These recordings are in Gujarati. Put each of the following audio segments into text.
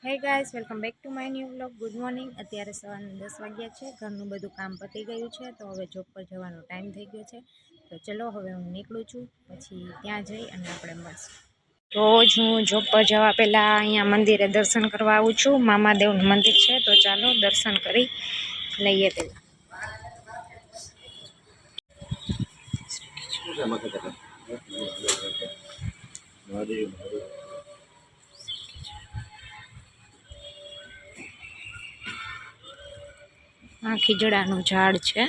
હે guys, welcome back to my new vlog. Good morning. અત્યારે સવારના 10 વાગ્યા છે. ઘરનું બધું કામ પતી ગયું છે, તો હવે જોબ પર જવાનો ટાઈમ થઈ ગયો છે. તો ચલો હવે હું નીકળું છું, પછી ત્યાં જઈ અને આપણે મળશું. રોજ હું જોબ પર જવા પહેલાં અહીંયા મંદિરે દર્શન કરવા આવું છું. મામાદેવનું મંદિર છે, તો ચાલો દર્શન કરી લઈએ પહેલાં. આ ખીજડાનું ઝાડ છે.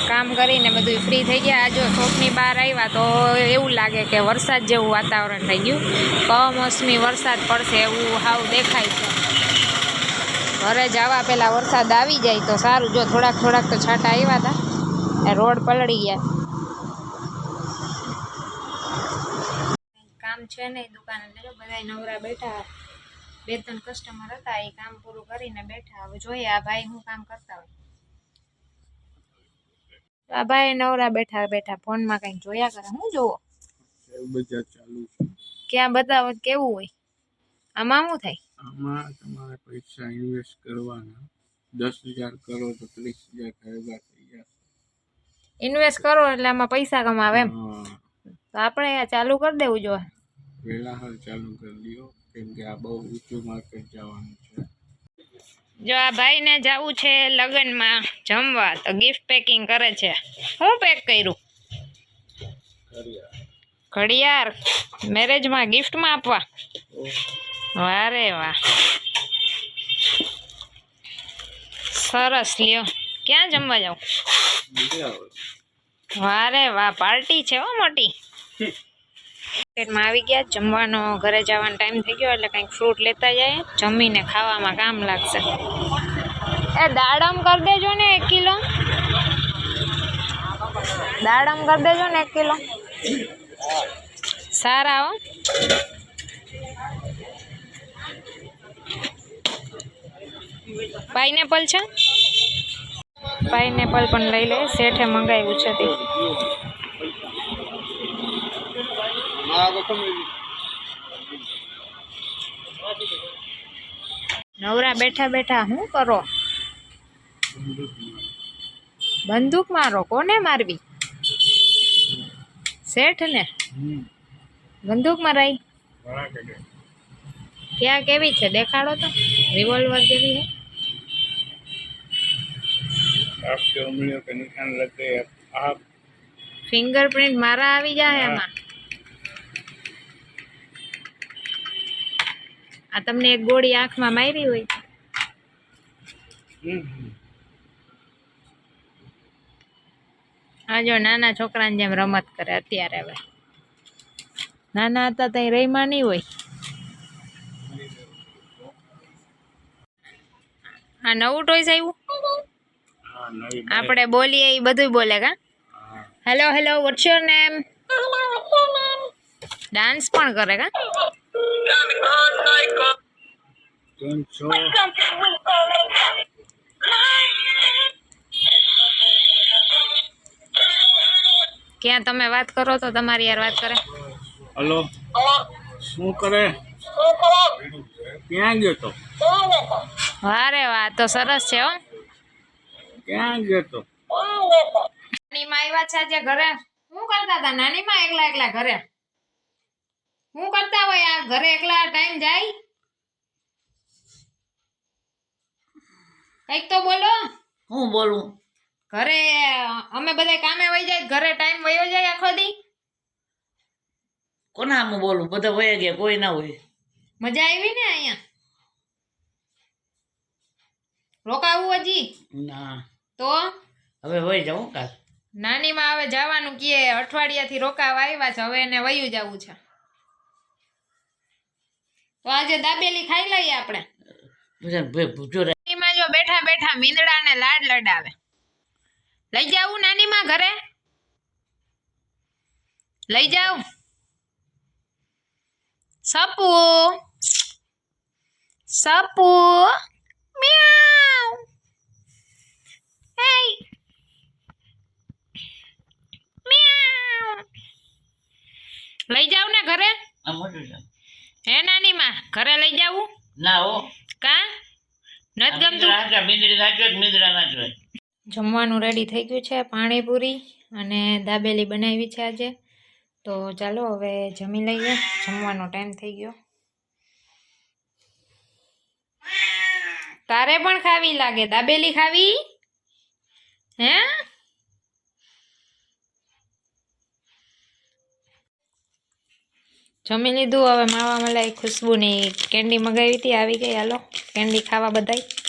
કામ કરીને બધું ફ્રી થઈ ગયા. જો શોપની બહાર આવ્યા તો એવું લાગે કે વરસાદ જેવું વાતાવરણ થઈ ગયું. કમોસમી વરસાદ પડશે એવું હાવ દેખાય છે. ઘરે જવા પહેલાં વરસાદ આવી જાય તો સારું. જો થોડાક તો છાંટા આવ્યા હતા, રોડ પલળી ગયા. કામ છે નહીં દુકાને, બધા નવરા બેઠા. 2-3 કસ્ટમર હતા, એ કામ પૂરું કરીને બેઠા. હવે જોઈએ આ ભાઈ શું કામ કરતા હોય. આ ભાઈ નવરા બેઠા ફોનમાં કંઈક જોયા કરે. શું જોવો? બજાર ચાલુ છે. ક્યાં બતાવો કેવું હોય? આમાં શું થાય? આમાં તમારે પૈસા ઇન્વેસ્ટ કરવાના. 10,000 કરો તો 30,000 ખરીદવા થઈ જાય. ઇન્વેસ્ટ કરો એટલે આમાં પૈસા કમાવે એમ? તો આપણે ચાલુ કરી દેવું જોઈએ. પહેલા હાલ ચાલુ કરી દો, કેમ કે આ બહુ ઊંચું માર્કેટ જવાનું છે. જો આ ભાઈને જવું છે લગ્નમાં જમવા, તો ગિફ્ટ પેકિંગ કરે છે. શું પેક કર્યું? ઘડિયાળ. મેરેજમાં ગિફ્ટમાં આપવા? વારે વાહ, સરસ. લ્યો, ક્યાં જમવા જાવ? વારે વાહ, પાર્ટી છે હો મોટી. માર્કેટમાં આવી ગયા, જમવાનો ઘરે જવાનો ટાઈમ થઈ ગયો એટલે કંઈક ફ્રૂટ લેતા જાય, જમીને ખાવામાં કામ લાગશે. એ દાડમ કરી દેજો ને 1 કિલો. દાડમ કરી દેજો ને 1 કિલો. સારા હો. પાઇનેપલ છે? પાઇનેપલ પણ લઈ લે, શેઠે મંગાવ્યું છે તે. નવરા બેઠા શું કરો? બંદૂક મારો? કોને મારવી? શેઠ ને બંદૂક મરાઈ? ક્યાં કેવી છે દેખાડો તો. રિવોલ્વર જેવી છે. आपके उंगलियों के निशान लग गए. आप ફિંગરપ્રિન્ટ મારા આવી જાય એમાં. આ તમને એક ગોળી આંખમાં મારી હોય. આ જો નાના છોકરાને જેમ રમત કરે અત્યારે. હવે નાના હતા તો રહીમાં નહીં હોય. આ નવું ટોયસ આવ્યું. આપણે બોલીએ એ બધું બોલે કા? Hello hello, what's your name? Dance પણ કરે કા? ક્યાં તમે વાત કરો તો તમારી યાર વાત કરે. હલો, શું કરે? ક્યાં ગયો તો? વારે વાહ, તો સરસ છે હો. ક્યાં ગયો તો? નાનીમાં આવ્યા છે આજે ઘરે. શું કરતા હતા નાનીમાં એકલા ઘરે? શું કરતા હોય આ ઘરે એકલા? ટાઈમ જાય? કઈક તો બોલો. હું બોલું? ઘરે અમે બધા કામે વહી જાય, ઘરે ટાઈમ વયો જાય આખો દી. કોના હું બોલું? બધા વયા ગયા, કોઈ ના હોય. મજા આવી ને અહીંયા? રોકાવું હજી? ના, તો હવે વહી જાઉં કાલ. નાનીમાં હવે જવાનું કીએ, અઠવાડિયાથી રોકાવા આવ્યા છે, હવે એને વયું જવું છે. તો આજે દાબેલી ખાઈ લઈએ આપણે. નાનીમાં જો બેઠા મીંદડાને લાડ લડાવે. લઈ જાવું નાનીમાં ઘરે? લઈ જાવ? સપુ સપુ મ્યાઉ. હે મ્યાઉ. લઈ જાવ ને ઘરે આ મોટું છે હે નાની માં ઘરે લઈ જાવું ના હો કા નથી ગમતું મીંદડી નાચવે મીંદડા નાચવે જમવાનું રેડી થઈ ગયું છે પાણીપુરી અને દાબેલી બનાવી છે આજે તો ચાલો હવે જમી લઈએ જમવાનો ટાઈમ થઈ ગયો તારે પણ ખાવી લાગે દાબેલી ખાવી હે જમી લીધું હવે માવા મલાઈ ખુશ્બુની કેન્ડી મગાવી હતી આવી ગઈ હાલો કેન્ડી ખાવા બધાય